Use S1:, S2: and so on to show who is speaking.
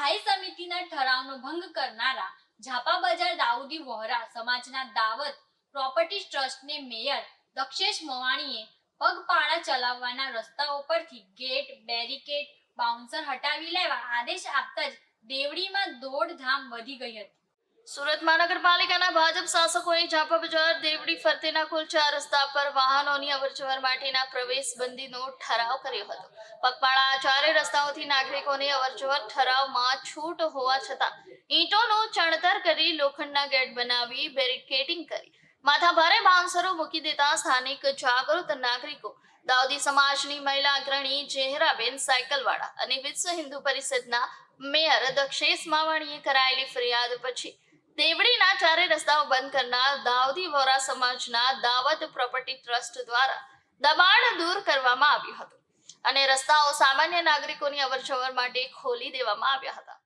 S1: સ્થાયી સમિતિના ઠરાવનો ભંગ કરનારા ઝાપા બજાર દાઉદી વહોરા સમાજના દાવત પ્રોપર્ટી ટ્રસ્ટને મેયર દક્ષેશ મવાણીએ પગપાળા ચલાવવાના રસ્તાઓ પરથી ગેટ બેરિકેડ બાઉન્સર હટાવી લેવા આદેશ આપતા જ દેવડીમાં દોડધામ વધી ગઈ હતી।
S2: સુરત મહાનગરપાલિકાના ભાજપ શાસકોએ ઝાપા બજાર દેવડી ફરતેના કુલ 4 રસ્તા પર વાહનોની અવરજવર માટેના પ્રવેશબંધીનો ઠરાવ કર્યો હતો। પગપાળા ચારે રસ્તાઓથી નાગરિકોને અવરજવર ઠરાવમાં છૂટ હોવા છતાં ઈંટોનું ચણતર કરી લોખંડના ગેટ બનાવી બેરિકેડિંગ કરી માથાભારે બાઉન્સરો મૂકી દેતા સ્થાનિક જાગૃત નાગરિકો દાઉદી સમાજની મહિલા અગ્રણી ચહેરાબેન સાયકલવાળા અને વિશ્વ હિન્દુ પરિષદના મેયર દક્ષેશ માવાણીએ કરાયેલી ફરિયાદ પછી દેવડીના ચારે રસ્તાઓ બંધ કરનાર દાઉદી વોરા સમાજના દાવત પ્રોપર્ટી ટ્રસ્ટ દ્વારા દબાણ દૂર કરવામાં આવ્યું હતું અને રસ્તાઓ સામાન્ય નાગરિકોની અવરજવર માટે ખોલી દેવામાં આવ્યા હતા।